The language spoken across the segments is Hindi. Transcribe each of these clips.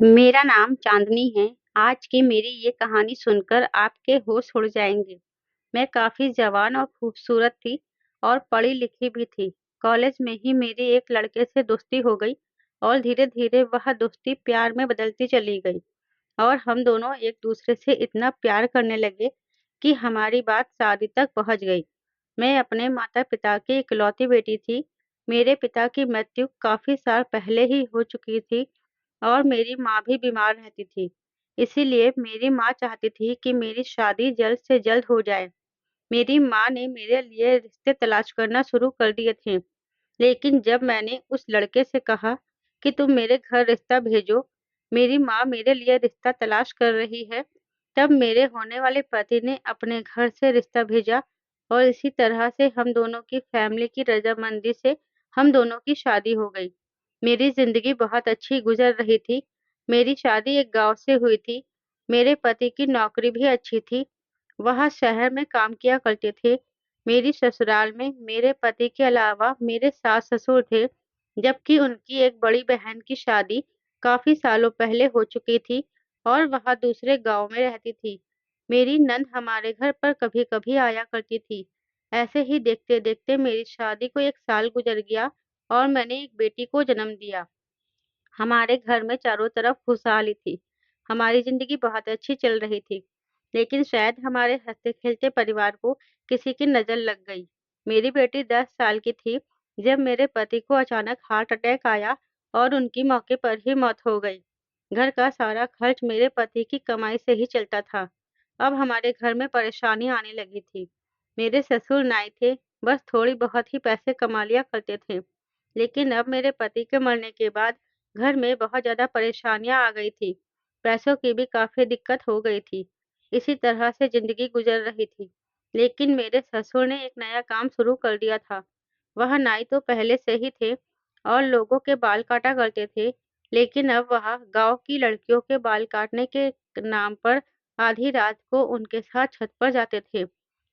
मेरा नाम चांदनी है। आज की मेरी ये कहानी सुनकर आपके होश उड़ जाएंगे। मैं काफ़ी जवान और खूबसूरत थी और पढ़ी-लिखी भी थी। कॉलेज में ही मेरी एक लड़के से दोस्ती हो गई और धीरे-धीरे वह दोस्ती प्यार में बदलती चली गई और हम दोनों एक-दूसरे से इतना प्यार करने लगे कि हमारी बात शादी तक पहुँच गई। मैं अपने माता-पिता की इकलौती बेटी थी। मेरे पिता की मृत्यु काफ़ी साल पहले ही हो चुकी थी और मेरी माँ भी बीमार रहती थी। इसीलिए मेरी माँ चाहती थी कि मेरी शादी जल्द से जल्द हो जाए। मेरी माँ ने मेरे लिए रिश्ते तलाश करना शुरू कर दिए थे, लेकिन जब मैंने उस लड़के से कहा कि तुम मेरे घर रिश्ता भेजो, मेरी माँ मेरे लिए रिश्ता तलाश कर रही है, तब मेरे होने वाले पति ने अपने घर से रिश्ता भेजा और इसी तरह से हम दोनों की फैमिली की रज़ामंदी से हम दोनों की शादी हो गई। मेरी ज़िंदगी बहुत अच्छी गुज़र रही थी। मेरी शादी एक गाँव से हुई थी। मेरे पति की नौकरी भी अच्छी थी। वह शहर में काम किया करते थे। मेरी ससुराल में मेरे पति के अलावा मेरे सास-ससुर थे, जबकि उनकी एक बड़ी बहन की शादी काफ़ी सालों पहले हो चुकी थी और वह दूसरे गाँव में रहती थी। मेरी नंद हमारे घर पर कभी-कभी आया करती थी। ऐसे ही देखते-देखते मेरी शादी को 1 साल गुज़र गया और मैंने एक बेटी को जन्म दिया। हमारे घर में चारों तरफ खुशहाली थी। हमारी ज़िंदगी बहुत अच्छी चल रही थी। लेकिन शायद हमारे हँसते-खेलते परिवार को किसी की नज़र लग गई। मेरी बेटी 10 साल की थी जब मेरे पति को अचानक हार्ट अटैक आया और उनकी मौके पर ही मौत हो गई। घर का सारा खर्च मेरे पति की कमाई से ही चलता था। अब हमारे घर में परेशानी आने लगी थी। मेरे ससुर नाई थे, बस थोड़ी बहुत ही पैसे कमा लिया करते थे। लेकिन अब मेरे पति के मरने के बाद घर में बहुत ज़्यादा परेशानियाँ आ गई थी। पैसों की भी काफ़ी दिक्कत हो गई थी। इसी तरह से ज़िंदगी गुज़र रही थी। लेकिन मेरे ससुर ने एक नया काम शुरू कर दिया था। वह नाई तो पहले से ही थे और लोगों के बाल काटा करते थे, लेकिन अब वह गाँव की लड़कियों के बाल काटने के नाम पर आधी रात को उनके साथ छत पर जाते थे।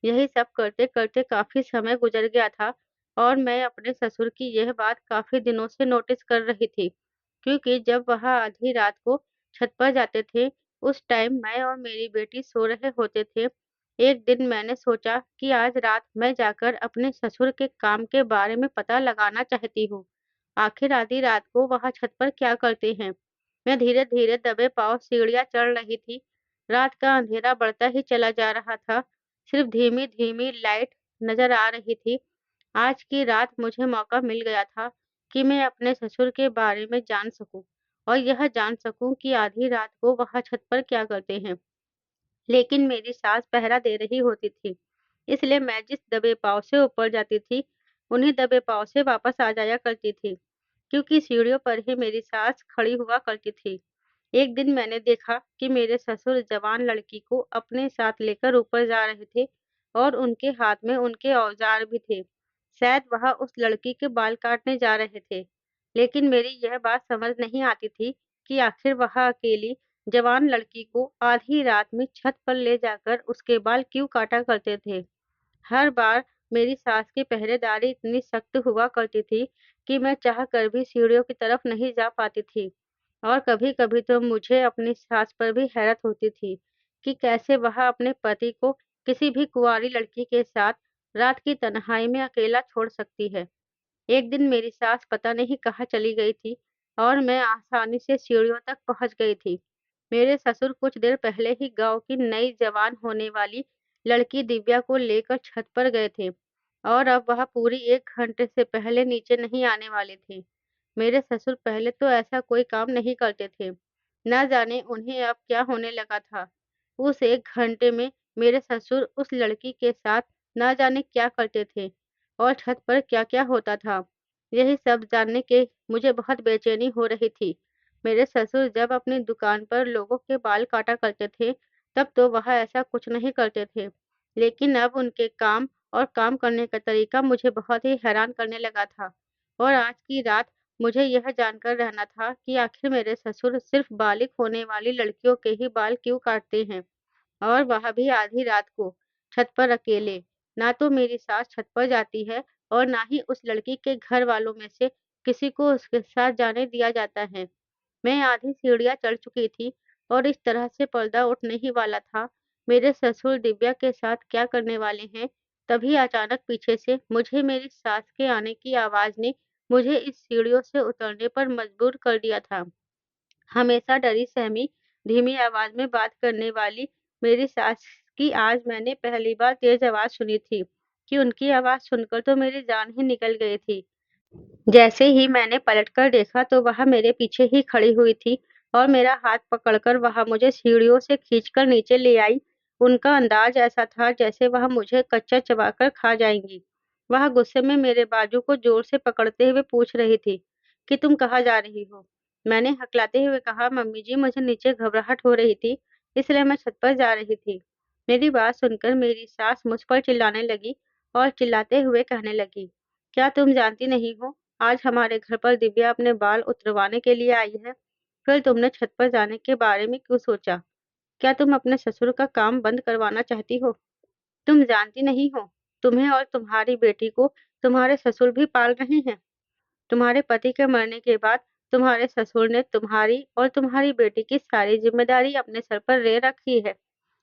यही सब करते-करते काफ़ी समय गुज़र गया था और मैं अपने ससुर की यह बात काफ़ी दिनों से नोटिस कर रही थी, क्योंकि जब वह आधी रात को छत पर जाते थे, उस टाइम मैं और मेरी बेटी सो रहे होते थे। एक दिन मैंने सोचा कि आज रात मैं जाकर अपने ससुर के काम के बारे में पता लगाना चाहती हूँ। आखिर आधी रात को वह छत पर क्या करते हैं? मैं धीरे-धीरे दबे पाँव सीढ़ियाँ चढ़ रही थी। रात का अंधेरा बढ़ता ही चला जा रहा था। सिर्फ धीमी-धीमी लाइट नज़र आ रही थी। आज की रात मुझे मौका मिल गया था कि मैं अपने ससुर के बारे में जान सकूँ और यह जान सकूँ कि आधी रात को वह छत पर क्या करते हैं। लेकिन मेरी सास पहरा दे रही होती थी, इसलिए मैं जिस दबे पाँव से ऊपर जाती थी, उन्हीं दबे पाँव से वापस आ जाया करती थी, क्योंकि सीढ़ियों पर ही मेरी सास खड़ी हुआ करती थी। एक दिन मैंने देखा कि मेरे ससुर जवान लड़की को अपने साथ लेकर ऊपर जा रहे थे और उनके हाथ में उनके औजार भी थे। शायद वह उस लड़की के बाल काटने जा रहे थे। लेकिन मेरी यह बात समझ नहीं आती थी कि आखिर वह अकेली जवान लड़की को आधी रात में छत पर ले जाकर उसके बाल क्यों काटा करते थे। हर बार मेरी सास की पहरेदारी इतनी सख्त हुआ करती थी कि मैं चाह कर भी सीढ़ियों की तरफ नहीं जा पाती थी और कभी-कभी तो मुझे अपनी सास पर भी हैरत होती थी कि कैसे वह अपने पति को किसी भी कुंवारी लड़की के साथ रात की तन्हाई में अकेला छोड़ सकती है। एक दिन मेरी सास पता नहीं कहाँ चली गई थी और मैं आसानी से सीढ़ियों तक पहुँच गई थी। मेरे ससुर कुछ देर पहले ही गाँव की नई जवान होने वाली लड़की दिव्या को लेकर छत पर गए थे और अब वह पूरी 1 घंटे से पहले नीचे नहीं आने वाले थे। मेरे ससुर पहले तो ऐसा कोई काम नहीं करते थे। ना जाने उन्हें अब क्या होने लगा था। उस 1 घंटे में मेरे ससुर उस लड़की के साथ ना जाने क्या करते थे और छत पर क्या-क्या होता था। यही सब जानने के मुझे बहुत बेचैनी हो रही थी। मेरे ससुर जब अपनी दुकान पर लोगों के बाल काटा करते थे, तब तो वह ऐसा कुछ नहीं करते थे। लेकिन अब उनके काम और काम करने का तरीका मुझे बहुत ही हैरान करने लगा था। और आज की रात मुझे यह जानकर रहना था कि आखिर मेरे ससुर सिर्फ़ बालिग होने वाली लड़कियों के ही बाल क्यों काटते हैं और वह भी आधी रात को, छत पर अकेले। ना तो मेरी सास छत पर जाती है और ना ही उस लड़की के घर वालों में से किसी को उसके साथ जाने दिया जाता है। मैं आधी सीढ़ियाँ चढ़ चुकी थी और इस तरह से पर्दा उठने ही वाला था। मेरे ससुर दिव्या के साथ क्या करने वाले हैं? तभी अचानक पीछे से मुझे मेरी सास के आने की आवाज़ ने मुझे इस सीढ़ियों से उतरने पर मजबूर कर दिया था। हमेशा डरी-सहमी, धीमी आवाज़ में बात करने वाली मेरी सास की आज मैंने पहली बार तेज़ आवाज़ सुनी थी कि उनकी आवाज़ सुनकर तो मेरी जान ही निकल गई थी। जैसे ही मैंने पलटकर देखा तो वह मेरे पीछे ही खड़ी हुई थी और मेरा हाथ पकड़कर वह मुझे सीढ़ियों से खींचकर नीचे ले आई। उनका अंदाज ऐसा था जैसे वह मुझे कच्चा चबाकर खा जाएँगी। वह गुस्से में मेरे बाजू को जोर से पकड़ते हुए पूछ रही थी कि तुम कहाँ जा रही हो? मैंने हकलाते हुए कहा, मम्मी जी मुझे नीचे घबराहट हो रही थी, इसलिए मैं छत पर जा रही थी। मेरी बात सुनकर मेरी सास मुझ पर चिल्लाने लगी और चिल्लाते हुए कहने लगी, क्या तुम जानती नहीं हो आज हमारे घर पर दिव्या अपने बाल उतरवाने के लिए आई है। फिर तुमने छत पर जाने के बारे में क्यों सोचा? क्या तुम अपने ससुर का काम बंद करवाना चाहती हो? तुम जानती नहीं हो, तुम्हें और तुम्हारी बेटी को तुम्हारे ससुर भी पाल रहे हैं। तुम्हारे पति के मरने के बाद तुम्हारे ससुर ने तुम्हारी और तुम्हारी बेटी की सारी जिम्मेदारी अपने सर पर ले रखी है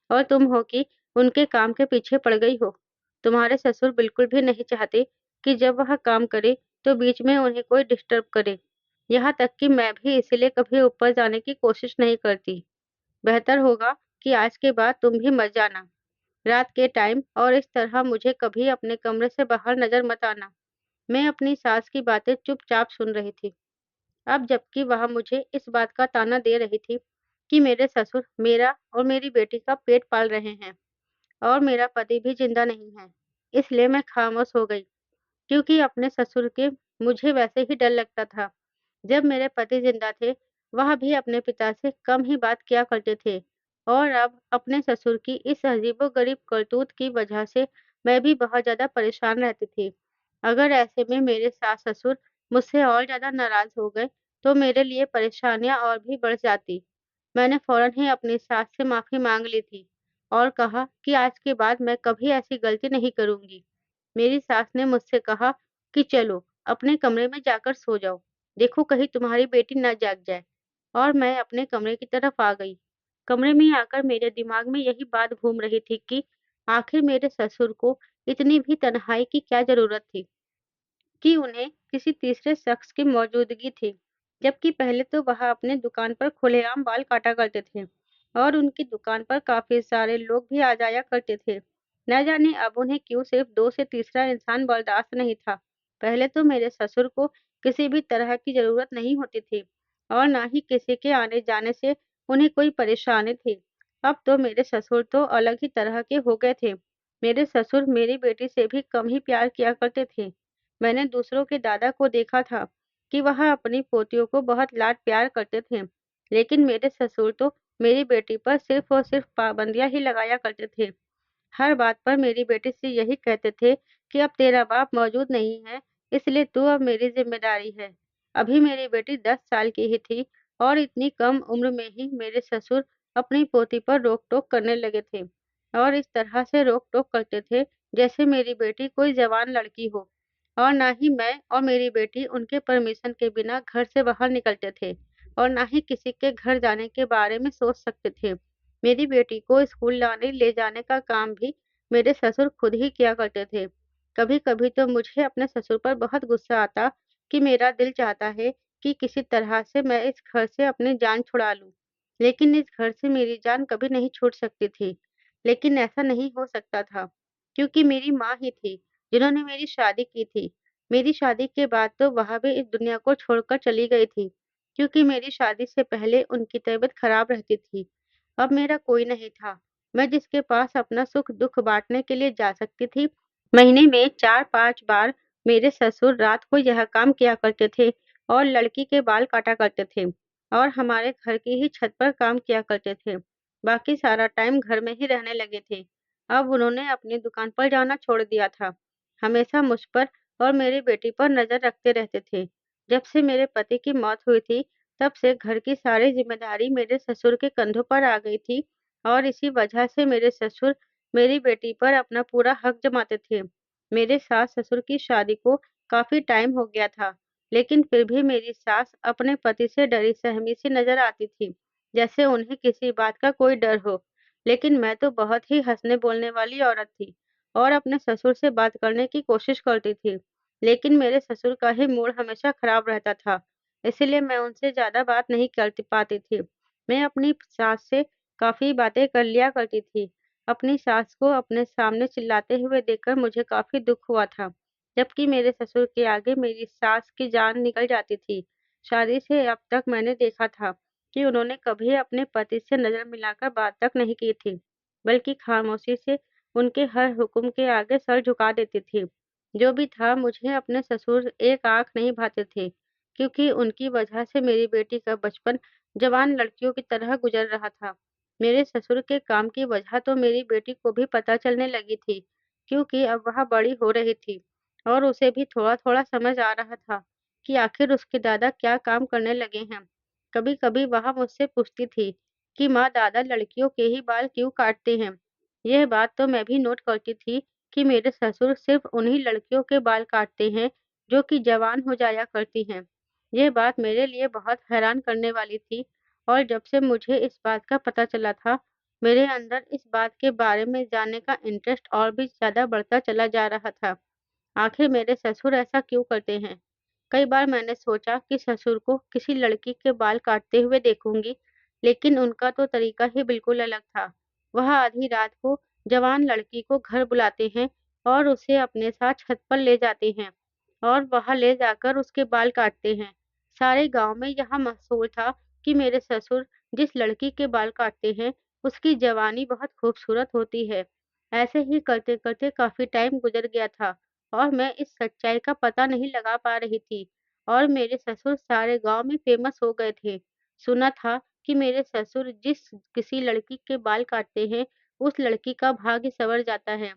और तुम हो कि उनके काम के पीछे पड़ गई हो। तुम्हारे ससुर बिल्कुल भी नहीं चाहते कि जब वह काम करे तो बीच में उन्हें कोई डिस्टर्ब करे। यहाँ तक कि मैं भी इसीलिए कभी ऊपर जाने की कोशिश नहीं करती। बेहतर होगा कि आज के बाद तुम भी मत जाना रात के टाइम और इस तरह मुझे कभी अपने कमरे से बाहर नजर मत आना। मैं अपनी सास की बातें चुपचाप सुन रही थी। अब जबकि वह मुझे इस बात का ताना दे रही थी कि मेरे ससुर मेरा और मेरी बेटी का पेट पाल रहे हैं और मेरा पति भी जिंदा नहीं है। इसलिए मैं खामोश हो गई, क्योंकि अपने ससुर के मुझे वैसे ही डर लगता था। जब मेरे पति जिंदा थे, वह भी अपने पिता से कम ही बात किया करते थे और अब अपने ससुर की इस अजीबो-गरीब करतूत की वजह से मैं भी बहुत ज़्यादा परेशान रहती थी। अगर ऐसे में मेरे सास-ससुर मुझसे और ज़्यादा नाराज़ हो गए, तो मेरे लिए परेशानियाँ और भी बढ़ जाती। मैंने फ़ौरन ही अपनी सास से माफ़ी माँग ली थी और कहा कि आज के बाद मैं कभी ऐसी गलती नहीं करूँगी। मेरी सास ने मुझसे कहा कि चलो अपने कमरे में जाकर सो जाओ, देखो कहीं तुम्हारी बेटी ना जाग जाए। और मैं अपने कमरे की तरफ आ गई। कमरे में आकर मेरे दिमाग में यही बात घूम रही थी कि आखिर मेरे ससुर को इतनी भी तन्हाई की क्या ज़रूरत थी कि उन्हें किसी तीसरे शख्स की मौजूदगी थी। जबकि पहले तो वह अपने दुकान पर खुलेआम बाल काटा करते थे और उनकी दुकान पर काफ़ी सारे लोग भी आ जाया करते थे। न जाने अब उन्हें क्यों सिर्फ 2 से तीसरा इंसान बर्दाश्त नहीं था। पहले तो मेरे ससुर को किसी भी तरह की ज़रूरत नहीं होती थी और ना ही किसी के आने-जाने से उन्हें कोई परेशानी थी। अब तो मेरे ससुर तो अलग ही तरह के हो गए थे। मेरे ससुर मेरी बेटी से भी कम ही प्यार किया करते थे। मैंने दूसरों के दादा को देखा था कि वह अपनी पोतियों को बहुत लाड प्यार करते थे, लेकिन मेरे ससुर तो मेरी बेटी पर सिर्फ और सिर्फ पाबंदियां ही लगाया करते थे। हर बात पर मेरी बेटी से यही कहते थे कि अब तेरा बाप मौजूद नहीं है, इसलिए तू अब मेरी ज़िम्मेदारी है। अभी मेरी बेटी 10 साल की ही थी और इतनी कम उम्र में ही मेरे ससुर अपनी पोती पर रोक-टोक करने लगे थे और इस तरह से रोक-टोक करते थे जैसे मेरी बेटी कोई जवान लड़की हो और ना ही मैं और मेरी बेटी उनके परमिशन के बिना घर से बाहर निकलते थे और ना ही किसी के घर जाने के बारे में सोच सकते थे। मेरी बेटी को स्कूल लाने ले जाने का काम भी मेरे ससुर खुद ही किया करते थे। कभी-कभी तो मुझे अपने ससुर पर बहुत गुस्सा आता कि मेरा दिल चाहता है कि किसी तरह से मैं इस घर से अपनी जान छुड़ा लूँ। लेकिन इस घर से मेरी जान कभी नहीं छूट सकती थी। लेकिन ऐसा नहीं हो सकता था, क्योंकि मेरी माँ ही थी जिन्होंने मेरी शादी की थी। मेरी शादी के बाद तो वह भी इस दुनिया को छोड़कर चली गई थी, क्योंकि मेरी शादी से पहले उनकी तबीयत खराब रहती थी। अब मेरा कोई नहीं था, मैं जिसके पास अपना सुख-दुःख बाँटने के लिए जा सकती थी। महीने में 4-5 बार मेरे ससुर रात को यह काम किया करते थे और लड़की के बाल काटा करते थे और हमारे घर की ही छत पर काम किया करते थे। बाकी सारा टाइम घर में ही रहने लगे थे। अब उन्होंने अपनी दुकान पर जाना छोड़ दिया था। हमेशा मुझ पर और मेरी बेटी पर नज़र रखते रहते थे। जब से मेरे पति की मौत हुई थी, तब से घर की सारी ज़िम्मेदारी मेरे ससुर के कंधों पर आ गई थी और इसी वजह से मेरे ससुर मेरी बेटी पर अपना पूरा हक जमाते थे। मेरे सास-ससुर की शादी को काफ़ी टाइम हो गया था, लेकिन फिर भी मेरी सास अपने पति से डरी सहमी सी नजर आती थी, जैसे उन्हें किसी बात का कोई डर हो। लेकिन मैं तो बहुत ही हंसने बोलने वाली औरत थी और अपने ससुर से बात करने की कोशिश करती थी। लेकिन मेरे ससुर का ही मूड हमेशा खराब रहता था, इसलिए मैं उनसे ज्यादा बात नहीं कर पाती थी। मैं अपनी सास से काफी बातें कर लिया करती थी। अपनी सास को अपने सामने चिल्लाते हुए देखकर मुझे काफी दुख हुआ था, जबकि मेरे ससुर के आगे मेरी सास की जान निकल जाती थी। शादी से अब तक मैंने देखा था कि उन्होंने कभी अपने पति से नज़र मिलाकर बात तक नहीं की थी, बल्कि खामोशी से उनके हर हुक्म के आगे सर झुका देती थी। जो भी था, मुझे अपने ससुर एक आँख नहीं भाते थे, क्योंकि उनकी वजह से मेरी बेटी का बचपन जवान लड़कियों की तरह गुजर रहा था। मेरे ससुर के काम की वजह तो मेरी बेटी को भी पता चलने लगी थी, क्योंकि अब वह बड़ी हो रही थी और उसे भी थोड़ा-थोड़ा समझ आ रहा था कि आखिर उसके दादा क्या काम करने लगे हैं। कभी-कभी वह मुझसे पूछती थी कि माँ, दादा लड़कियों के ही बाल क्यों काटते हैं? यह बात तो मैं भी नोट करती थी कि मेरे ससुर सिर्फ उन्हीं लड़कियों के बाल काटते हैं जो कि जवान हो जाया करती हैं। यह बात मेरे लिए बहुत हैरान करने वाली थी और जब से मुझे इस बात का पता चला था, मेरे अंदर इस बात के बारे में जानने का इंटरेस्ट और भी ज़्यादा बढ़ता चला जा रहा था। आखिर मेरे ससुर ऐसा क्यों करते हैं? कई बार मैंने सोचा कि ससुर को किसी लड़की के बाल काटते हुए देखूंगी, लेकिन उनका तो तरीका ही बिल्कुल अलग था। वह आधी रात को जवान लड़की को घर बुलाते हैं और उसे अपने साथ छत पर ले जाते हैं और वहां ले जाकर उसके बाल काटते हैं। सारे गांव में यह मशहूर था कि मेरे ससुर जिस लड़की के बाल काटते हैं, उसकी जवानी बहुत खूबसूरत होती है। ऐसे ही करते-करते काफी टाइम गुजर गया था और मैं इस सच्चाई का पता नहीं लगा पा रही थी और मेरे ससुर सारे गाँव में फ़ेमस हो गए थे। सुना था कि मेरे ससुर जिस किसी लड़की के बाल काटते हैं, उस लड़की का भाग्य सँवर जाता है।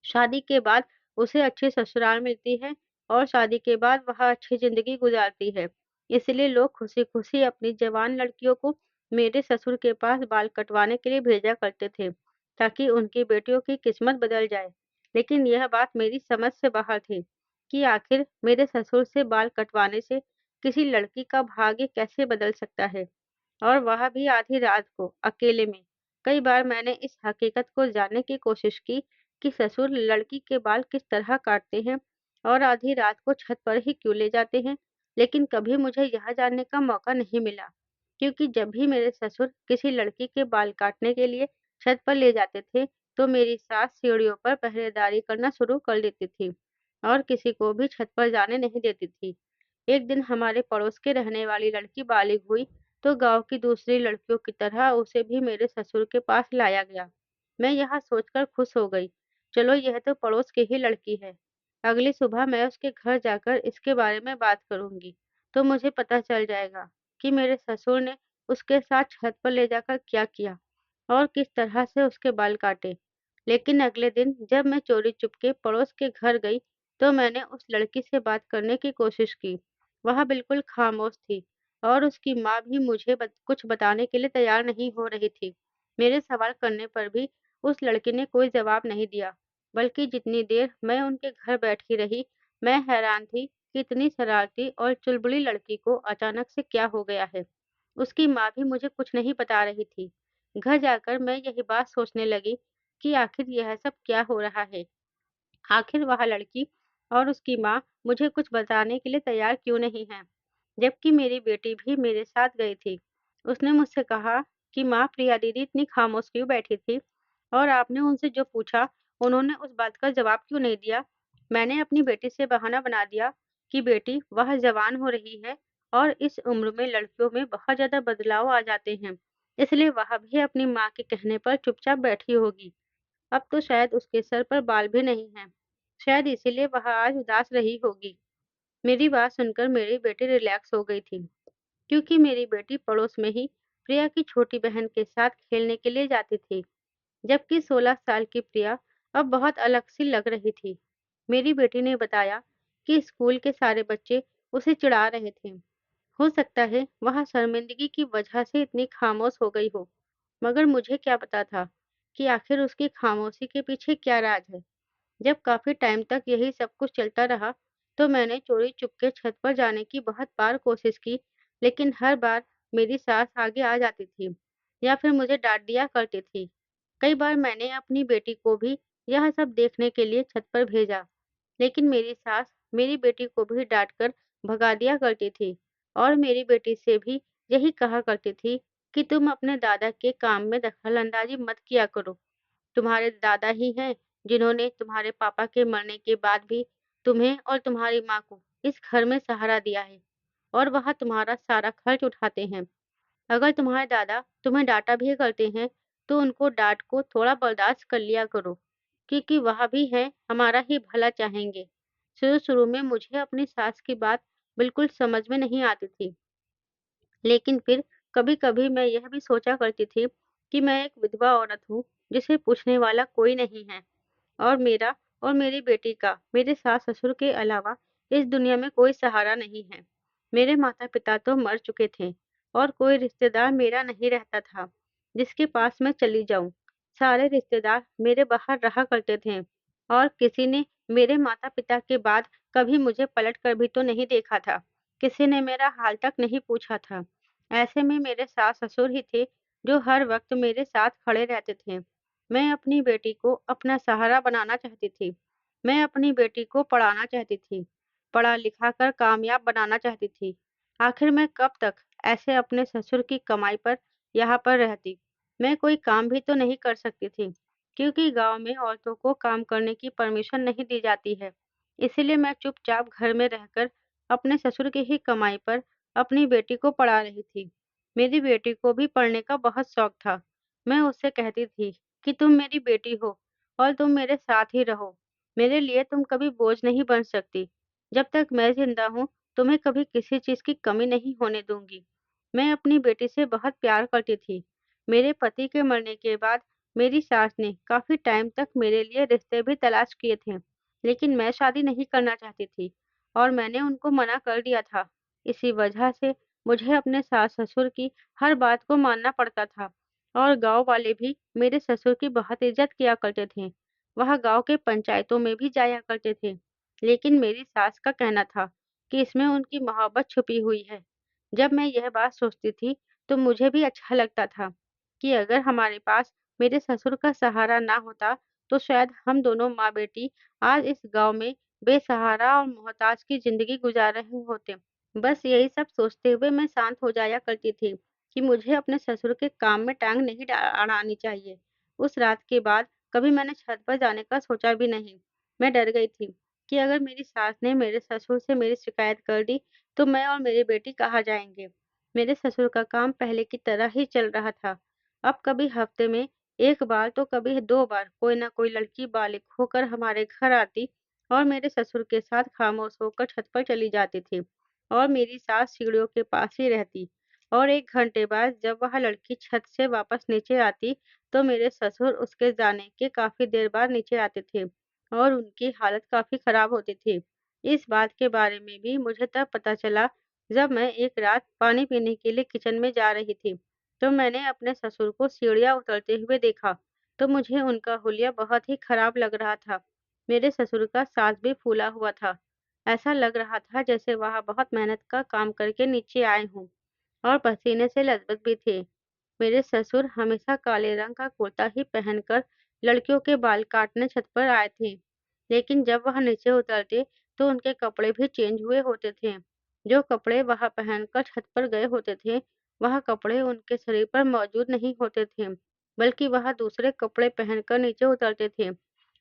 शादी के बाद उसे अच्छी ससुराल मिलती है और शादी के बाद वह अच्छी ज़िंदगी गुज़ारती है। इसलिए लोग खुशी-खुशी अपनी जवान लड़कियों को मेरे ससुर के पास बाल कटवाने के लिए भेजा करते थे, ताकि उनकी बेटियों की किस्मत बदल जाए। लेकिन यह बात मेरी समझ से बाहर थी कि आखिर मेरे ससुर से बाल कटवाने से किसी लड़की का भाग्य कैसे बदल सकता है? और वह भी आधी रात को, अकेले में। कई बार मैंने इस हकीकत को जानने की कोशिश की कि ससुर लड़की के बाल किस तरह काटते हैं और आधी रात को छत पर ही क्यों ले जाते हैं, लेकिन कभी मुझे यह जानने का मौका नहीं मिला, क्योंकि जब भी मेरे ससुर किसी लड़की के बाल काटने के लिए छत पर ले जाते थे, तो मेरी सास सीढ़ियों पर पहरेदारी करना शुरू कर देती थी और किसी को भी छत पर जाने नहीं देती थी। एक दिन हमारे पड़ोस के रहने वाली लड़की बालिग हुई, तो गांव की दूसरी लड़कियों की तरह उसे भी मेरे ससुर के पास लाया गया। मैं यह सोचकर खुश हो गई, चलो यह तो पड़ोस की ही लड़की है। अगली सुबह मैं उसके घर जाकर इसके बारे में बात करूंगी, तो मुझे पता चल जाएगा कि मेरे ससुर ने उसके साथ छत पर ले जाकर क्या किया और किस तरह से उसके बाल काटे। लेकिन अगले दिन जब मैं चोरी चुपके पड़ोस के घर गई, तो मैंने उस लड़की से बात करने की कोशिश की। वह बिल्कुल खामोश थी और उसकी माँ भी मुझे कुछ बताने के लिए तैयार नहीं हो रही थी। मेरे सवाल करने पर भी उस लड़की ने कोई जवाब नहीं दिया, बल्कि जितनी देर मैं उनके घर बैठी रही, मैं हैरान थी कि इतनी शरारती और चुलबुली लड़की को अचानक से क्या हो गया है। उसकी माँ भी मुझे कुछ नहीं बता रही थी। घर जाकर मैं यही बात सोचने लगी कि आखिर यह सब क्या हो रहा है। आखिर वह लड़की और उसकी माँ मुझे कुछ बताने के लिए तैयार क्यों नहीं हैं, जबकि मेरी बेटी भी मेरे साथ गई थी। उसने मुझसे कहा कि माँ, प्रिया दीदी इतनी खामोश क्यों बैठी थी और आपने उनसे जो पूछा, उन्होंने उस बात का जवाब क्यों नहीं दिया? मैंने अपनी बेटी से बहाना बना दिया कि बेटी, वह जवान हो रही है और इस उम्र में लड़कियों में बहुत ज़्यादा बदलाव आ जाते हैं, इसलिए वह भी अपनी माँ के कहने पर चुपचाप बैठी होगी। अब तो शायद उसके सर पर बाल भी नहीं हैं। शायद इसीलिए वह आज उदास रही होगी। मेरी बात सुनकर मेरी बेटी रिलैक्स हो गई थी, क्योंकि मेरी बेटी पड़ोस में ही प्रिया की छोटी बहन के साथ खेलने के लिए जाती थी, जबकि 16 साल की प्रिया अब बहुत अलग सी लग रही थी। मेरी बेटी ने बताया कि स्कूल के सारे बच्चे उसे चिढ़ा रहे थे। हो सकता है वह शर्मिंदगी की वजह से इतनी खामोश हो गई हो, मगर मुझे क्या पता था कि आखिर उसकी खामोशी के पीछे क्या राज है। जब काफ़ी टाइम तक यही सब कुछ चलता रहा, तो मैंने चोरी चुपके छत पर जाने की बहुत बार कोशिश की, लेकिन हर बार मेरी सास आगे आ जाती थी या फिर मुझे डाँट दिया करती थी। कई बार मैंने अपनी बेटी को भी यह सब देखने के लिए छत पर भेजा, लेकिन मेरी सास मेरी बेटी को भी डाँटकर भगा दिया करती थी और मेरी बेटी से भी यही कहा करती थी कि तुम अपने दादा के काम में दखल-अंदाज़ी मत किया करो। तुम्हारे दादा ही हैं जिन्होंने तुम्हारे पापा के मरने के बाद भी तुम्हें और तुम्हारी माँ को इस घर में सहारा दिया है और वह तुम्हारा सारा खर्च उठाते हैं। अगर तुम्हारे दादा तुम्हें डाँटा भी करते हैं, तो उनको डाँट को थोड़ा बर्दाश्त कर लिया करो, क्योंकि वह भी हैं, हमारा ही भला चाहेंगे। शुरू-शुरू में मुझे अपनी सास की बात बिल्कुल समझ में नहीं आती थी, लेकिन फिर कभी-कभी मैं यह भी सोचा करती थी कि मैं एक विधवा औरत हूँ, जिसे पूछने वाला कोई नहीं है और मेरा और मेरी बेटी का मेरे सास-ससुर के अलावा इस दुनिया में कोई सहारा नहीं है। मेरे माता-पिता तो मर चुके थे और कोई रिश्तेदार मेरा नहीं रहता था, जिसके पास मैं चली जाऊँ। सारे रिश्तेदार मेरे बाहर रहा करते थे और किसी ने मेरे माता-पिता के बाद कभी मुझे पलट कर भी तो नहीं देखा था। किसी ने मेरा हाल तक नहीं पूछा था। ऐसे में मेरे सास-ससुर ही थे, जो हर वक़्त मेरे साथ खड़े रहते थे। मैं अपनी बेटी को अपना सहारा बनाना चाहती थी। मैं अपनी बेटी को पढ़ाना चाहती थी, पढ़ा-लिखा कर कामयाब बनाना चाहती थी। आखिर मैं कब तक ऐसे अपने ससुर की कमाई पर यहाँ पर रहती? मैं कोई काम भी तो नहीं कर सकती थी, क्योंकि गाँव में औरतों को काम करने की परमिशन नहीं दी जाती है। इसीलिए मैं चुपचाप घर में रहकर अपने ससुर की ही कमाई पर अपनी बेटी को पढ़ा रही थी। मेरी बेटी को भी पढ़ने का बहुत शौक था। मैं उससे कहती थी कि तुम मेरी बेटी हो और तुम मेरे साथ ही रहो। मेरे लिए तुम कभी बोझ नहीं बन सकती। जब तक मैं ज़िंदा हूँ, तुम्हें कभी किसी चीज़ की कमी नहीं होने दूँगी। मैं अपनी बेटी से बहुत प्यार करती थी। मेरे पति के मरने के बाद मेरी सास ने काफ़ी टाइम तक मेरे लिए रिश्ते भी तलाश किए थे, लेकिन मैं शादी नहीं करना चाहती थी और मैंने उनको मना कर दिया था। इसी वजह से मुझे अपने सास-ससुर की हर बात को मानना पड़ता था और गाँव वाले भी मेरे ससुर की बहुत इज़्ज़त किया करते थे। वह गाँव के पंचायतों में भी जाया करते थे। लेकिन मेरी सास का कहना था कि इसमें उनकी मोहब्बत छुपी हुई है। जब मैं यह बात सोचती थी, तो मुझे भी अच्छा लगता था कि अगर हमारे पास मेरे ससुर का सहारा ना होता, तो शायद हम दोनों माँ-बेटी आज इस गाँव में बेसहारा और मोहताज की ज़िंदगी गुज़ार रहे होते। बस यही सब सोचते हुए मैं शांत हो जाया करती थी कि मुझे अपने ससुर के काम में टाँग नहीं अड़ानी चाहिए। उस रात के बाद कभी मैंने छत पर जाने का सोचा भी नहीं। मैं डर गई थी कि अगर मेरी सास ने मेरे ससुर से मेरी शिकायत कर दी, तो मैं और मेरी बेटी कहाँ जाएँगे? मेरे ससुर का काम पहले की तरह ही चल रहा था। अब कभी हफ्ते में 1 बार तो कभी 2 बार कोई न कोई लड़की बालिग होकर हमारे घर आती और मेरे ससुर के साथ खामोश होकर छत पर चली जाती थी और मेरी सास सीढ़ियों के पास ही रहती और 1 घंटे बाद जब वह लड़की छत से वापस नीचे आती, तो मेरे ससुर उसके जाने के काफ़ी देर बाद नीचे आते थे और उनकी हालत काफ़ी खराब होती थी। इस बात के बारे में भी मुझे तब पता चला जब मैं एक रात पानी पीने के लिए किचन में जा रही थी, तो मैंने अपने ससुर को सीढ़ियाँ उतरते हुए देखा, तो मुझे उनका हुलिया बहुत ही खराब लग रहा था। मेरे ससुर का साँस भी फूला हुआ था। ऐसा लग रहा था जैसे वह बहुत मेहनत का काम करके नीचे आए हों और पसीने से लथपथ भी थे। मेरे ससुर हमेशा काले रंग का कुर्ता ही पहनकर लड़कियों के बाल काटने छत पर आए थे। लेकिन जब वह नीचे उतरते तो उनके कपड़े भी चेंज हुए होते थे। जो कपड़े वह पहनकर छत पर गए होते थे, वह कपड़े उनके शरीर पर मौजूद नहीं होते थे, बल्कि वह दूसरे कपड़े पहनकर नीचे उतरते थे।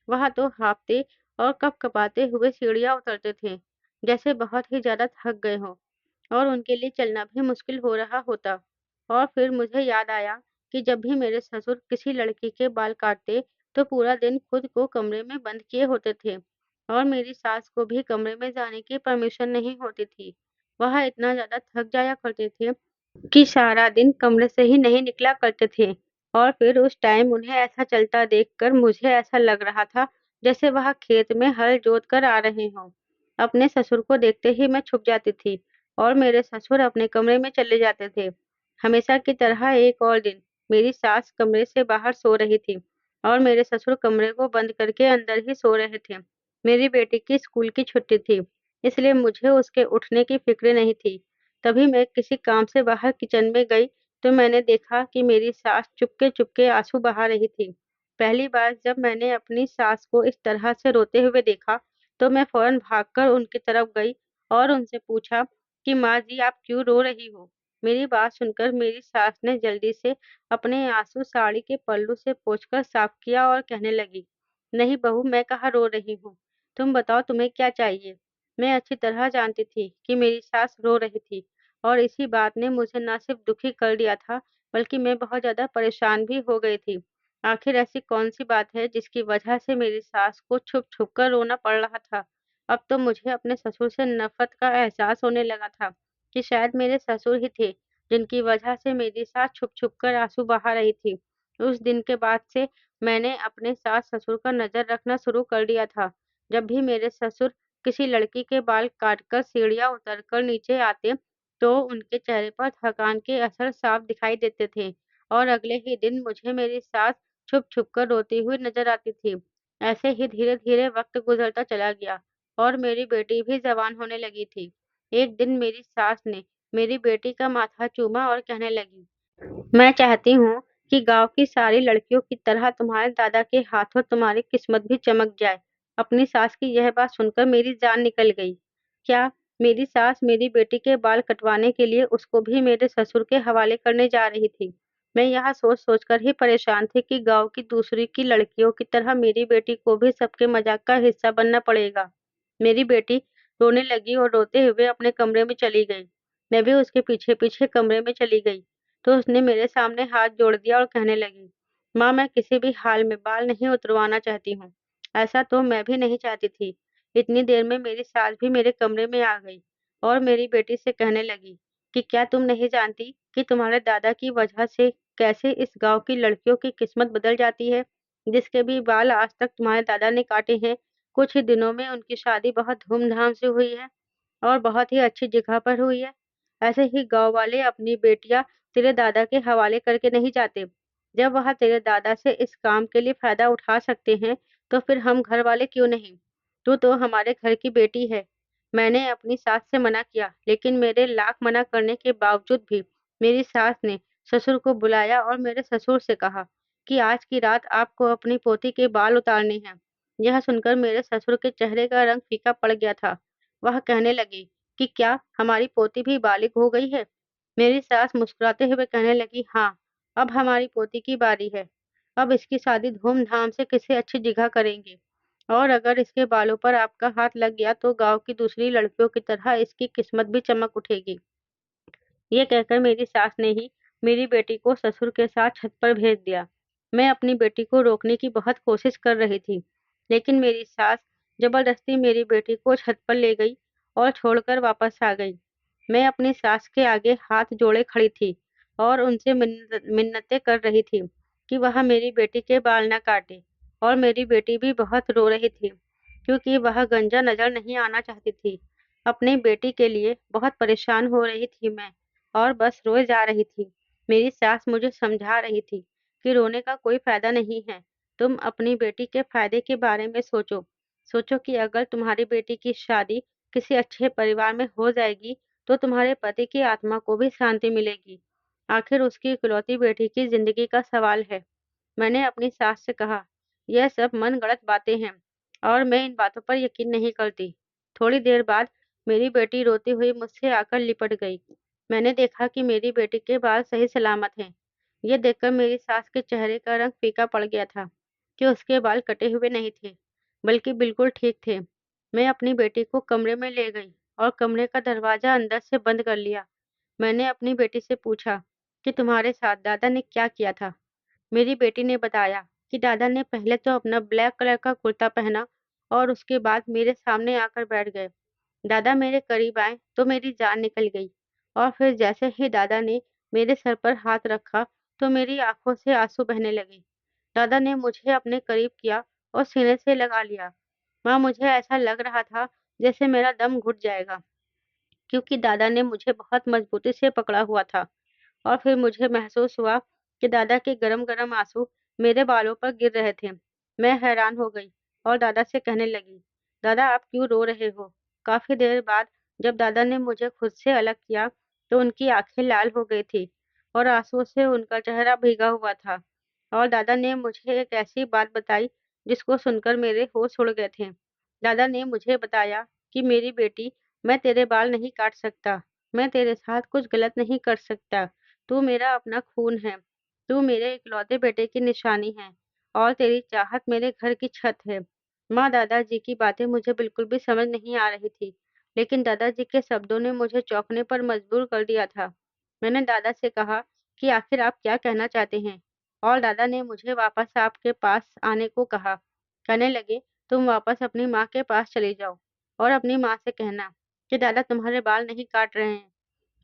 वह तो हाँफते और कँपकँपाते हुए सीढ़ियाँ उतरते थे, जैसे बहुत ही ज़्यादा थक गए हों। और उनके लिए चलना भी मुश्किल हो रहा होता। और फिर मुझे याद आया कि जब भी मेरे ससुर किसी लड़की के बाल काटते, तो पूरा दिन खुद को कमरे में बंद किए होते थे और मेरी सास को भी कमरे में जाने की परमिशन नहीं होती थी। वह इतना ज़्यादा थक जाया करते थे कि सारा दिन कमरे से ही नहीं निकला करते थे और फिर उस टाइम उन्हें ऐसा चलता देखकर मुझे ऐसा लग रहा था जैसे वह खेत में हल जोत कर आ रहे हों। अपने ससुर को देखते ही मैं छुप जाती थी और मेरे ससुर अपने कमरे में चले जाते थे। हमेशा की तरह एक और दिन मेरी सास कमरे से बाहर सो रही थी और मेरे ससुर कमरे को बंद करके अंदर ही सो रहे थे। मेरी बेटी की स्कूल की छुट्टी थी। इसलिए मुझे उसके उठने की फ़िक्र नहीं थी। तभी मैं किसी काम से बाहर किचन में गई, तो मैंने देखा कि मेरी सास चुपके-चुपके आँसू बहा रही थी। पहली बार जब मैंने अपनी सास को इस तरह से रोते हुए देखा, तो मैं फ़ौरन भागकर उनकी तरफ गई और उनसे पूछा कि माँ जी, आप क्यों रो रही हो? मेरी बात सुनकर मेरी सास ने जल्दी से अपने आँसू साड़ी के पल्लू से पोंछकर साफ किया और कहने लगी, "नहीं बहू, मैं कहाँ रो रही हूँ। तुम बताओ तुम्हें क्या चाहिए?" मैं अच्छी तरह जानती थी कि मेरी सास रो रही थी और इसी बात ने मुझे न सिर्फ दुखी कर दिया था, बल्कि मैं बहुत ज़्यादा परेशान भी हो गई थी। आखिर ऐसी कौन-सी बात है जिसकी वजह से मेरी सास को छुप-छुप कर रोना पड़ रहा था? अब तो मुझे अपने ससुर से नफ़रत का एहसास होने लगा था कि शायद मेरे ससुर ही थे, जिनकी वजह से मेरी सास छुप-छुप कर आँसू बहा रही थी। उस दिन के बाद से मैंने अपने सास-ससुर पर नज़र रखना शुरू कर दिया था। जब भी मेरे ससुर किसी लड़की के बाल काटकर सीढ़ियाँ उतरकर नीचे आते, तो उनके चेहरे पर थकान के असर साफ दिखाई देते थे और अगले ही दिन मुझे मेरी सास छुप-छुप कर रोती हुई नज़र आती थी। ऐसे ही धीरे-धीरे वक़्त गुज़रता चला गया और मेरी बेटी भी जवान होने लगी थी। एक दिन मेरी सास ने मेरी बेटी का माथा चूमा और कहने लगी, मैं चाहती हूँ कि गाँव की सारी लड़कियों की तरह तुम्हारे दादा के हाथों तुम्हारी किस्मत भी चमक जाए। अपनी सास की यह बात सुनकर मेरी जान निकल गई। क्या मेरी सास मेरी बेटी के बाल कटवाने के लिए उसको भी मेरे ससुर के हवाले करने जा रही थी? मैं यह सोच-सोच कर ही परेशान थी कि गाँव की दूसरी की लड़कियों की तरह मेरी बेटी को भी सबके मज़ाक का हिस्सा बनना पड़ेगा। मेरी बेटी रोने लगी और रोते हुए अपने कमरे में चली गई। मैं भी उसके पीछे-पीछे कमरे में चली गई। तो उसने मेरे सामने हाथ जोड़ दिया और कहने लगी, "माँ, मैं किसी भी हाल में बाल नहीं उतरवाना चाहती हूँ। ऐसा तो मैं भी नहीं चाहती थी।" इतनी देर में मेरी सास भी मेरे कमरे में आ गई और मेरी बेटी से कहने लगी कि क्या तुम नहीं जानती कि तुम्हारे दादा की वजह से कैसे इस गाँव की लड़कियों की किस्मत बदल जाती है? जिसके भी बाल आज तक तुम्हारे दादा ने काटे हैं, कुछ ही दिनों में उनकी शादी बहुत धूमधाम से हुई है और बहुत ही अच्छी जगह पर हुई है। ऐसे ही गाँव वाले अपनी बेटियाँ तेरे दादा के हवाले करके नहीं जाते। जब वह तेरे दादा से इस काम के लिए फ़ायदा उठा सकते हैं, तो फिर हम घर वाले क्यों नहीं? तू तो हमारे घर की बेटी है। मैंने अपनी सास से मना किया, लेकिन मेरे लाख मना करने के बावजूद भी मेरी सास ने ससुर को बुलाया और मेरे ससुर से कहा कि आज की रात आपको अपनी पोती के बाल उतारने हैं। यह सुनकर मेरे ससुर के चेहरे का रंग फीका पड़ गया था। वह कहने लगे कि क्या हमारी पोती भी बालिग हो गई है? मेरी सास मुस्कुराते हुए कहने लगी, हाँ, अब हमारी पोती की बारी है। अब इसकी शादी धूमधाम से किसी अच्छी जगह करेंगे और अगर इसके बालों पर आपका हाथ लग गया तो गाँव की दूसरी लड़कियों की तरह इसकी किस्मत भी चमक उठेगी। ये कहकर मेरी सास ने ही मेरी बेटी को ससुर के साथ छत पर भेज दिया। मैं अपनी बेटी को रोकने की बहुत कोशिश कर रही थी, लेकिन मेरी सास ज़बरदस्ती मेरी बेटी को छत पर ले गई और छोड़कर वापस आ गई। मैं अपनी सास के आगे हाथ जोड़े खड़ी थी और उनसे मिन्नतें कर रही थी कि वह मेरी बेटी के बाल ना काटे और मेरी बेटी भी बहुत रो रही थी, क्योंकि वह गंजा नज़र नहीं आना चाहती थी। अपनी बेटी के लिए बहुत परेशान हो रही थी मैं और बस रोए जा रही थी। मेरी सास मुझे समझा रही थी कि रोने का कोई फ़ायदा नहीं है। तुम अपनी बेटी के फ़ायदे के बारे में सोचो। सोचो कि अगर तुम्हारी बेटी की शादी किसी अच्छे परिवार में हो जाएगी, तो तुम्हारे पति की आत्मा को भी शांति मिलेगी। आखिर उसकी इकलौती बेटी की ज़िंदगी का सवाल है। मैंने अपनी सास से कहा, "यह सब मनगढ़ंत बातें हैं और मैं इन बातों पर यकीन नहीं करती।" थोड़ी देर बाद मेरी बेटी रोती हुई मुझसे आकर लिपट गई। मैंने देखा कि मेरी बेटी के बाल सही सलामत हैं। ये देखकर मेरी सास के चेहरे का रंग फीका पड़ गया था कि उसके बाल कटे हुए नहीं थे, बल्कि बिल्कुल ठीक थे। मैं अपनी बेटी को कमरे में ले गई और कमरे का दरवाज़ा अंदर से बंद कर लिया। मैंने अपनी बेटी से पूछा कि तुम्हारे साथ दादा ने क्या किया था? मेरी बेटी ने बताया कि दादा ने पहले तो अपना ब्लैक कलर का कुर्ता पहना और उसके बाद मेरे सामने आकर बैठ गए। दादा मेरे करीब आए तो मेरी जान निकल गई और फिर जैसे ही दादा ने मेरे सर पर हाथ रखा तो मेरी आंखों से आंसू बहने लगे। दादा ने मुझे अपने करीब किया और सीने से लगा लिया। माँ, मुझे ऐसा लग रहा था जैसे मेरा दम घुट जाएगा, क्योंकि दादा ने मुझे बहुत मजबूती से पकड़ा हुआ था। और फिर मुझे महसूस हुआ कि दादा के गरम-गरम आँसू मेरे बालों पर गिर रहे थे। मैं हैरान हो गई और दादा से कहने लगी, "दादा, आप क्यों रो रहे हो? काफ़ी देर बाद जब दादा ने मुझे खुद से अलग किया, तो उनकी आँखें लाल हो गई थी और आँसुओं से उनका चेहरा भीगा हुआ था। और दादा ने मुझे एक ऐसी बात बताई, जिसको सुनकर मेरे होश उड़ गए थे। दादा ने मुझे बताया कि मेरी बेटी, मैं तेरे बाल नहीं काट सकता, मैं तेरे साथ कुछ गलत नहीं कर सकता। तू मेरा अपना खून है, तू मेरे इकलौते बेटे की निशानी है और तेरी चाहत मेरे घर की छत है। माँ दादाजी की बातें मुझे बिल्कुल भी समझ नहीं आ रही थी, लेकिन दादाजी के शब्दों ने मुझे चौंकने पर मजबूर कर दिया था। मैंने दादा से कहा कि आखिर आप क्या कहना चाहते हैं? और दादा ने मुझे वापस आपके पास आने को कहा। कहने लगे, तुम वापस अपनी माँ के पास चली जाओ और अपनी माँ से कहना कि दादा तुम्हारे बाल नहीं काट रहे हैं।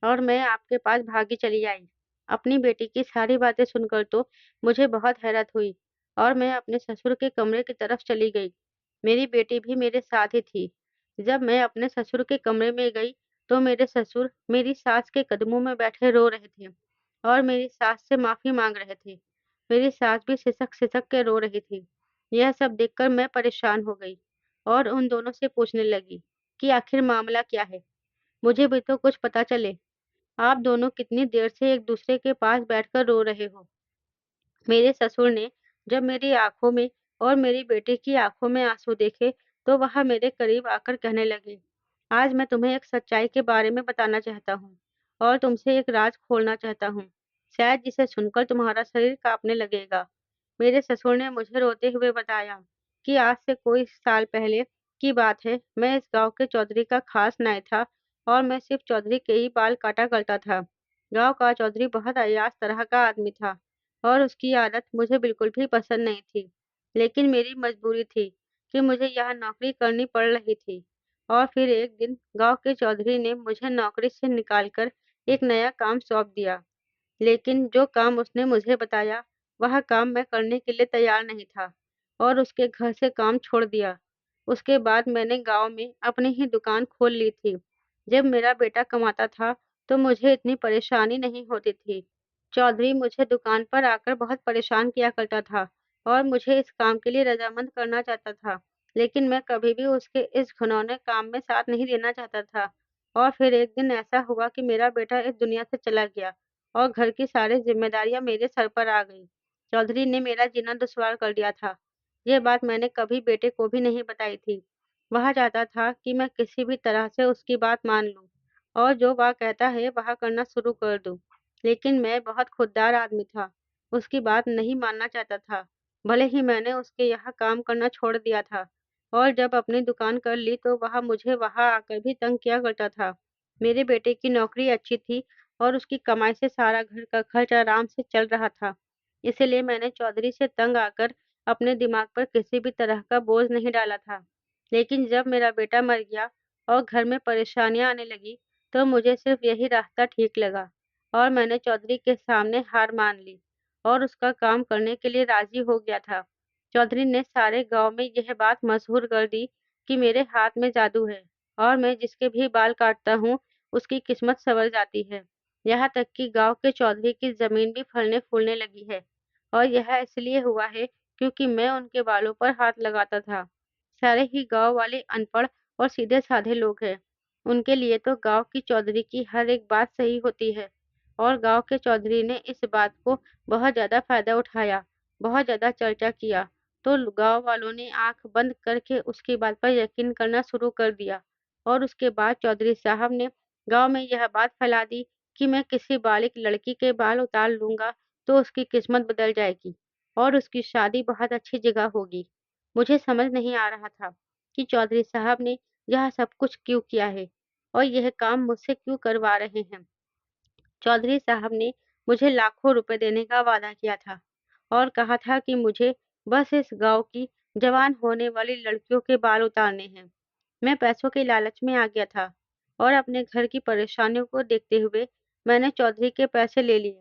और मैं आपके पास भागी चली आई। अपनी बेटी की सारी बातें सुनकर तो मुझे बहुत हैरत हुई और मैं अपने ससुर के कमरे की तरफ चली गई। मेरी बेटी भी मेरे साथ ही थी। जब मैं अपने ससुर के कमरे में गई, तो मेरे ससुर मेरी सास के कदमों में बैठे रो रहे थे और मेरी सास से माफ़ी माँग रहे थे। मेरी सास भी सिसक-सिसक के रो रही थी। यह सब देखकर मैं परेशान हो गई और उन दोनों से पूछने लगी कि आखिर मामला क्या है? मुझे भी तो कुछ पता चले। आप दोनों कितनी देर से एक दूसरे के पास बैठकर रो रहे हो? मेरे ससुर ने जब मेरी आँखों में और मेरी बेटी की आँखों में आँसू देखे, तो वह मेरे करीब आकर कहने लगे, आज मैं तुम्हें एक सच्चाई के बारे में बताना चाहता हूँ और तुमसे एक राज खोलना चाहता हूँ। शायद जिसे सुनकर तुम्हारा शरीर काँपने लगेगा। मेरे ससुर ने मुझे रोते हुए बताया कि आज से कोई साल पहले की बात है, मैं इस गाँव के चौधरी का खास नाई था और मैं सिर्फ चौधरी के ही बाल काटा करता था। गाँव का चौधरी बहुत अय्याश तरह का आदमी था और उसकी आदत मुझे बिल्कुल भी पसंद नहीं थी। लेकिन मेरी मजबूरी थी कि मुझे यहाँ नौकरी करनी पड़ रही थी। और फिर एक दिन गाँव के चौधरी ने मुझे नौकरी से निकालकर एक नया काम सौंप दिया। लेकिन जो काम उसने मुझे बताया, वह काम मैं करने के लिए तैयार नहीं था और उसके घर से काम छोड़ दिया। उसके बाद मैंने गाँव में अपनी ही दुकान खोल ली थी। जब मेरा बेटा कमाता था, तो मुझे इतनी परेशानी नहीं होती थी। चौधरी मुझे दुकान पर आकर बहुत परेशान किया करता था और मुझे इस काम के लिए रज़ामंद करना चाहता था, लेकिन मैं कभी भी उसके इस घिनौने काम में साथ नहीं देना चाहता था। और फिर एक दिन ऐसा हुआ कि मेरा बेटा इस दुनिया से चला गया और घर की सारी ज़िम्मेदारियाँ मेरे सर पर आ गईं। चौधरी ने मेरा जीना दुश्वार कर दिया था। ये बात मैंने कभी बेटे को भी नहीं बताई थी। वह चाहता था कि मैं किसी भी तरह से उसकी बात मान लूँ और जो वह कहता है वह करना शुरू कर दूँ। लेकिन मैं बहुत खुददार आदमी था, उसकी बात नहीं मानना चाहता था। भले ही मैंने उसके यहाँ काम करना छोड़ दिया था और जब अपनी दुकान कर ली तो वह मुझे वहाँ आकर भी तंग किया करता था। मेरे बेटे की नौकरी अच्छी थी और उसकी कमाई से सारा घर का खर्च आराम से चल रहा था। इसीलिए मैंने चौधरी से तंग आकर अपने दिमाग पर किसी भी तरह का बोझ नहीं डाला था। लेकिन जब मेरा बेटा मर गया और घर में परेशानियाँ आने लगी, तो मुझे सिर्फ यही रास्ता ठीक लगा और मैंने चौधरी के सामने हार मान ली और उसका काम करने के लिए राज़ी हो गया था। चौधरी ने सारे गाँव में यह बात मशहूर कर दी कि मेरे हाथ में जादू है और मैं जिसके भी बाल काटता हूँ, उसकी किस्मत सँवर जाती है। यहाँ तक कि गाँव के चौधरी की ज़मीन भी फलने-फूलने लगी है और यह इसलिए हुआ है क्योंकि मैं उनके बालों पर हाथ लगाता था। सारे ही गाँव वाले अनपढ़ और सीधे-साधे लोग हैं। उनके लिए तो गाँव की चौधरी की हर एक बात सही होती है और गाँव के चौधरी ने इस बात को बहुत ज़्यादा फ़ायदा उठाया, बहुत ज़्यादा चर्चा किया, तो गाँव वालों ने आँख बंद करके उसकी बात पर यकीन करना शुरू कर दिया और उसके बाद चौधरी साहब ने गाँव में यह बात फैला दी कि मैं किसी बालिग लड़की के बाल उतार लूँगा, तो उसकी किस्मत बदल जाएगी और उसकी शादी बहुत अच्छी जगह होगी। मुझे समझ नहीं आ रहा था कि चौधरी साहब ने यह सब कुछ क्यों किया है और यह काम मुझसे क्यों करवा रहे हैं। चौधरी साहब ने मुझे लाखों रुपए देने का वादा किया था और कहा था कि मुझे बस इस गाँव की जवान होने वाली लड़कियों के बाल उतारने हैं। मैं पैसों के लालच में आ गया था और अपने घर की परेशानियों को देखते हुए मैंने चौधरी के पैसे ले लिए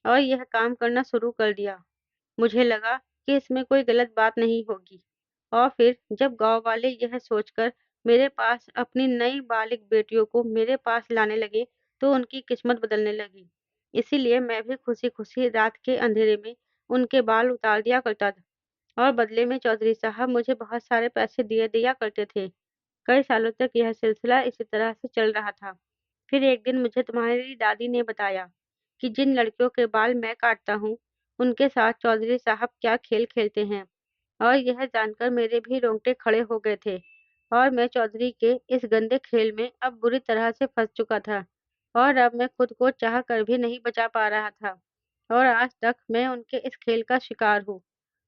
और यह काम करना शुरू कर दिया। मुझे लगा कि इसमें कोई गलत बात नहीं होगी और फिर जब गाँव वाले यह सोचकर मेरे पास अपनी नई बालिग बेटियों को मेरे पास लाने लगे, तो उनकी किस्मत बदलने लगी। इसीलिए मैं भी खुशी-खुशी रात के अंधेरे में उनके बाल उतार दिया करता था और बदले में चौधरी साहब मुझे बहुत सारे पैसे दिया करते थे। कई सालों तक यह सिलसिला इसी तरह से चल रहा था। फिर एक दिन मुझे तुम्हारी दादी ने बताया कि जिन लड़कियों के बाल मैं काटता हूँ, उनके साथ चौधरी साहब क्या खेल खेलते हैं। और यह जानकर मेरे भी रोंगटे खड़े हो गए थे और मैं चौधरी के इस गंदे खेल में अब बुरी तरह से फंस चुका था और अब मैं खुद को चाह कर भी नहीं बचा पा रहा था और आज तक मैं उनके इस खेल का शिकार हूँ।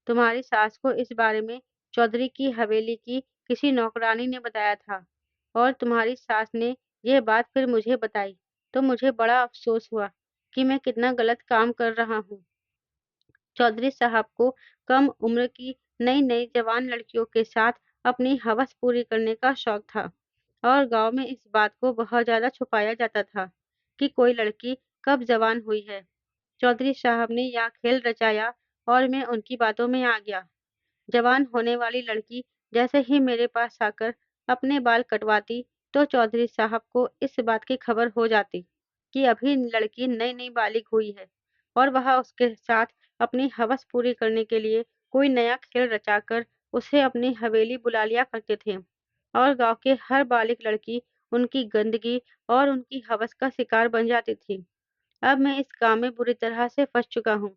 तुम्हारी सास को इस बारे में चौधरी की हवेली की किसी नौकरानी ने बताया था और तुम्हारी सास ने यह बात फिर मुझे बताई, तो मुझे बड़ा अफसोस हुआ कि मैं कितना गलत काम कर रहा हूँ। चौधरी साहब को कम उम्र की नई-नई जवान लड़कियों के साथ अपनी हवस पूरी करने का शौक था और गाँव में इस बात को बहुत ज़्यादा छुपाया जाता था कि कोई लड़की कब जवान हुई है। चौधरी साहब ने यह खेल रचाया और मैं उनकी बातों में आ गया। जवान होने वाली लड़की जैसे ही मेरे पास आकर अपने बाल कटवाती, तो चौधरी साहब को इस बात की खबर हो जाती कि अभी लड़की नई-नई बालिग हुई है और वह उसके साथ अपनी हवस पूरी करने के लिए कोई नया खेल रचाकर उसे अपनी हवेली बुला लिया करते थे और गाँव के हर बालिग लड़की उनकी गंदगी और उनकी हवस का शिकार बन जाती थी। अब मैं इस काम में बुरी तरह से फँस चुका हूँ।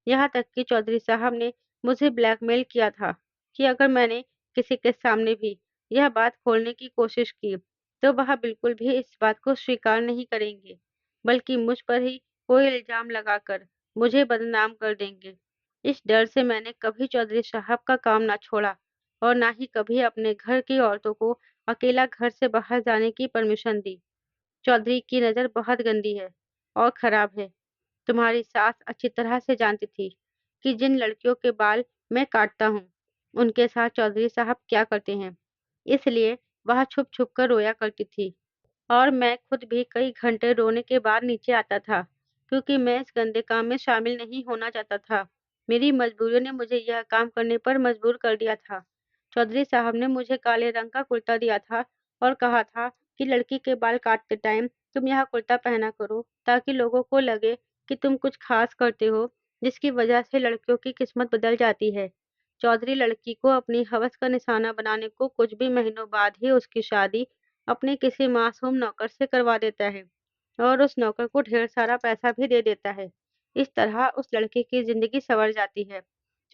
यहाँ तक कि चौधरी साहब ने मुझे ब्लैकमेल किया था कि अगर मैंने किसी के सामने भी यह बात खोलने की कोशिश की, तो वह बिल्कुल भी इस बात को स्वीकार नहीं करेंगे, बल्कि मुझ पर ही कोई इल्ज़ाम लगाकर मुझे बदनाम कर देंगे। इस डर से मैंने कभी चौधरी साहब का काम ना छोड़ा और ना ही कभी अपने घर की औरतों को अकेला घर से बाहर जाने की परमिशन दी। चौधरी की नज़र बहुत गंदी है और खराब है। तुम्हारी सास अच्छी तरह से जानती थी कि जिन लड़कियों के बाल मैं काटता हूँ, उनके साथ चौधरी साहब क्या करते हैं। इसलिए वह छुप-छुप कर रोया करती थी और मैं खुद भी कई घंटे रोने के बाद नीचे आता था, क्योंकि मैं इस गंदे काम में शामिल नहीं होना चाहता था। मेरी मजबूरियों ने मुझे यह काम करने पर मजबूर कर दिया था। चौधरी साहब ने मुझे काले रंग का कुर्ता दिया था और कहा था कि लड़की के बाल काटते टाइम तुम यह कुर्ता पहना करो, ताकि लोगों को लगे कि तुम कुछ खास करते हो, जिसकी वजह से लड़कियों की किस्मत बदल जाती है। चौधरी लड़की को अपनी हवस का निशाना बनाने को कुछ भी महीनों बाद ही उसकी शादी अपने किसी मासूम नौकर से करवा देता है और उस नौकर को ढेर सारा पैसा भी दे देता है। इस तरह उस लड़के की ज़िंदगी सँवर जाती है।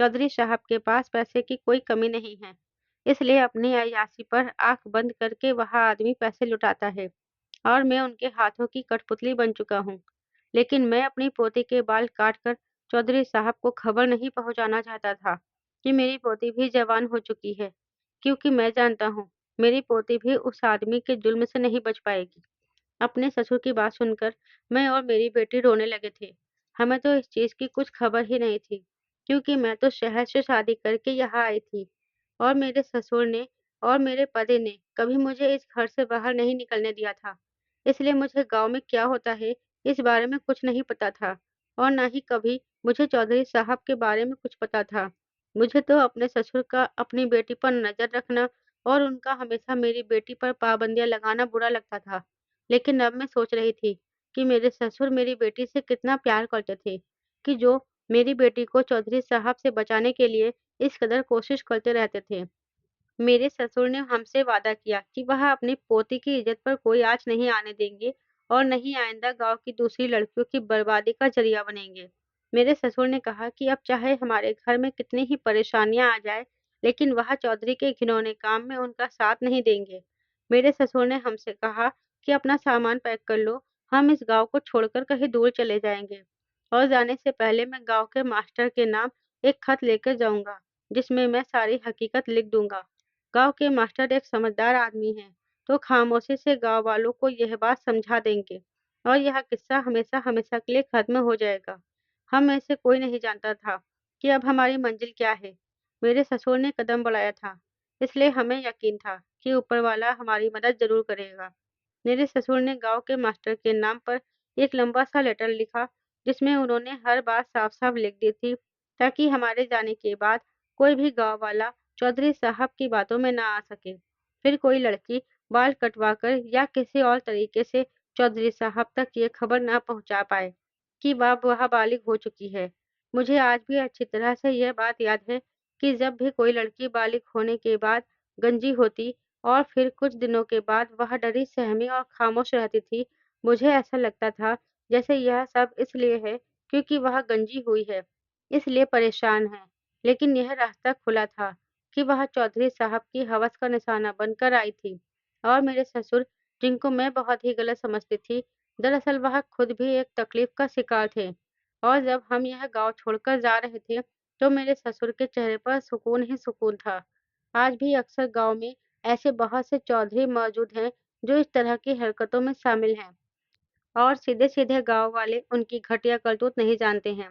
चौधरी साहब के पास पैसे की कोई कमी नहीं है, इसलिए अपनी अय्याशी पर आँख बंद करके वह आदमी पैसे लुटाता है और मैं उनके हाथों की कठपुतली बन चुका हूँ। लेकिन मैं अपनी पोती के बाल काटकर चौधरी साहब को खबर नहीं पहुँचाना चाहता था कि मेरी पोती भी जवान हो चुकी है, क्योंकि मैं जानता हूँ, मेरी पोती भी उस आदमी के जुल्म से नहीं बच पाएगी। अपने ससुर की बात सुनकर मैं और मेरी बेटी रोने लगे थे। हमें तो इस चीज़ की कुछ खबर ही नहीं थी, क्योंकि मैं तो शहर से शादी करके यहाँ आई थी और मेरे ससुर ने और मेरे पति ने कभी मुझे इस घर से बाहर नहीं निकलने दिया था। इसलिए मुझे गाँव में क्या होता है, इस बारे में कुछ नहीं पता था और ना ही कभी मुझे चौधरी साहब के बारे में कुछ पता था। मुझे तो अपने ससुर का अपनी बेटी पर नज़र रखना और उनका हमेशा मेरी बेटी पर पाबंदियाँ लगाना बुरा लगता था। लेकिन अब मैं सोच रही थी कि मेरे ससुर मेरी बेटी से कितना प्यार करते थे, कि जो मेरी बेटी को चौधरी साहब से बचाने के लिए इस कदर कोशिश करते रहते थे। मेरे ससुर ने हमसे वादा किया कि वह अपनी पोती की इज़्ज़त पर कोई आँच नहीं आने देंगे और न ही आइंदा गाँव की दूसरी लड़कियों की बर्बादी का ज़रिया बनेंगे। मेरे ससुर ने कहा कि अब चाहे हमारे घर में कितनी ही परेशानियाँ आ जाएँ, लेकिन वह चौधरी के घिनौने काम में उनका साथ नहीं देंगे। मेरे ससुर ने हमसे कहा कि अपना सामान पैक कर लो, हम इस गाँव को छोड़कर कहीं दूर चले जाएँगे और जाने से पहले मैं गाँव के मास्टर के नाम एक खत लेकर जाऊँगा, जिसमें मैं सारी हकीकत लिख दूँगा। गाँव के मास्टर एक समझदार आदमी हैं, तो खामोशी से गाँव वालों को यह बात समझा देंगे और यह किस्सा हमेशा-हमेशा के लिए खत्म हो जाएगा। हम में से कोई नहीं जानता था कि अब हमारी मंजिल क्या है। मेरे ससुर ने कदम बढ़ाया था, इसलिए हमें यकीन था कि ऊपर वाला हमारी मदद ज़रूर करेगा। मेरे ससुर ने गाँव के मास्टर के नाम पर एक लंबा-सा लेटर लिखा, जिसमें उन्होंने हर बात साफ-साफ लिख दी थी, ताकि हमारे जाने के बाद कोई भी गाँव वाला चौधरी साहब की बातों में ना आ सके। फिर कोई लड़की बाल कटवाकर या किसी और तरीके से चौधरी साहब तक ये खबर ना पहुँचा पाए कि वह बालिग हो चुकी है। मुझे आज भी अच्छी तरह से यह बात याद है कि जब भी कोई लड़की बालिग होने के बाद गंजी होती, और फिर कुछ दिनों के बाद वह डरी सहमी और खामोश रहती थी। मुझे ऐसा लगता था जैसे यह सब इसलिए है क्योंकि वह गंजी हुई है, इसलिए परेशान है। लेकिन यह रास्ता खुला था कि वह चौधरी साहब की हवस का निशाना बनकर आई थी। और मेरे ससुर, जिनको मैं बहुत ही गलत समझती थी, दरअसल वह खुद भी एक तकलीफ का शिकार थे। और जब हम यह गांव छोड़कर जा रहे थे, तो मेरे ससुर के चेहरे पर सुकून ही सुकून था। आज भी अक्सर गांव में ऐसे बहुत से चौधरी मौजूद हैं जो इस तरह की हरकतों में शामिल हैं। और सीधे-सीधे गाँव वाले उनकी घटिया करतूत नहीं जानते हैं।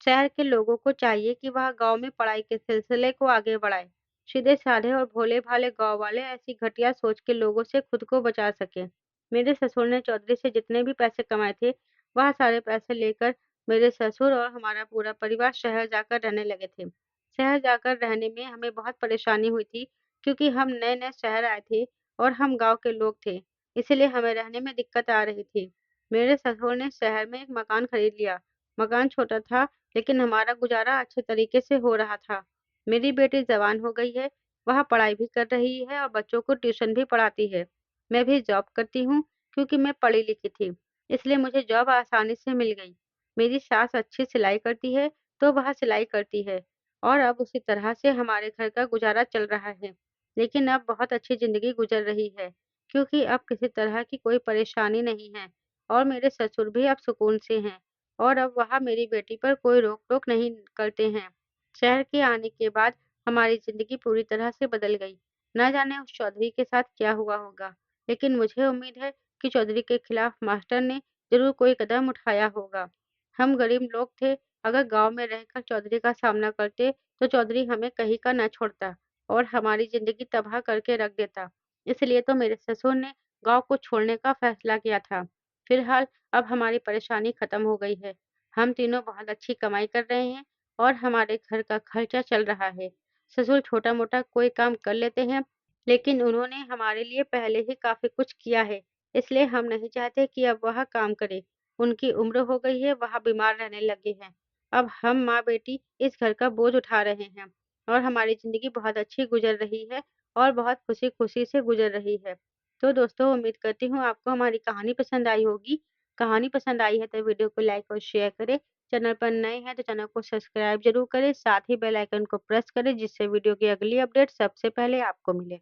शहर के लोगों को चाहिए कि वह गाँव में पढ़ाई के सिलसिले को आगे बढ़ाएँ। सीधे-साधे और भोले-भाले गाँव वाले ऐसी घटिया सोच के लोगों से खुद को बचा सकें। मेरे ससुर ने चौधरी से जितने भी पैसे कमाए थे, वह सारे पैसे लेकर मेरे ससुर और हमारा पूरा परिवार शहर जाकर रहने लगे थे। शहर जाकर रहने में हमें बहुत परेशानी हुई थी क्योंकि हम नए-नए शहर आए थे और हम गाँव के लोग थे, इसीलिए हमें रहने में दिक्कत आ रही थी। मेरे ससुर ने शहर में एक मकान खरीद लिया। मकान छोटा था, लेकिन हमारा गुज़ारा अच्छे तरीके से हो रहा था। मेरी बेटी जवान हो गई है, वह पढ़ाई भी कर रही है और बच्चों को ट्यूशन भी पढ़ाती है। मैं भी जॉब करती हूँ क्योंकि मैं पढ़ी-लिखी थी, इसलिए मुझे जॉब आसानी से मिल गई। मेरी सास अच्छी सिलाई करती है, तो वह सिलाई करती है और अब उसी तरह से हमारे घर का गुज़ारा चल रहा है। लेकिन अब बहुत अच्छी ज़िंदगी गुज़र रही है, क्योंकि अब किसी तरह की कोई परेशानी नहीं है। और मेरे ससुर भी अब सुकून से हैं और अब वह मेरी बेटी पर कोई रोक-टोक नहीं करते हैं। शहर के आने के बाद हमारी ज़िंदगी पूरी तरह से बदल गई। ना जाने उस चौधरी के साथ क्या हुआ होगा, लेकिन मुझे उम्मीद है कि चौधरी के खिलाफ मास्टर ने ज़रूर कोई कदम उठाया होगा। हम गरीब लोग थे, अगर गाँव में रहकर चौधरी का सामना करते, तो चौधरी हमें कहीं का ना छोड़ता और हमारी ज़िंदगी तबाह करके रख देता। इसलिए तो मेरे ससुर ने गाँव को छोड़ने का फैसला किया था। फिलहाल अब हमारी परेशानी खत्म हो गई है। हम तीनों बहुत अच्छी कमाई कर रहे हैं और हमारे घर का खर्चा चल रहा है। ससुर छोटा-मोटा कोई काम कर लेते हैं, लेकिन उन्होंने हमारे लिए पहले ही काफ़ी कुछ किया है, इसलिए हम नहीं चाहते कि अब वह काम करें। उनकी उम्र हो गई है, वह बीमार रहने लगे हैं। अब हम माँ-बेटी इस घर का बोझ उठा रहे हैं और हमारी ज़िंदगी बहुत अच्छी गुज़र रही है और बहुत खुशी-खुशी से गुज़र रही है। तो दोस्तों, उम्मीद करती हूँ आपको हमारी कहानी पसंद आई होगी। कहानी पसंद आई है तो वीडियो को लाइक और शेयर करें। चैनल पर नए हैं तो चैनल को सब्सक्राइब ज़रूर करें, साथ ही बेल आइकन को प्रेस करें जिससे वीडियो की अगली अपडेट सबसे पहले आपको मिले।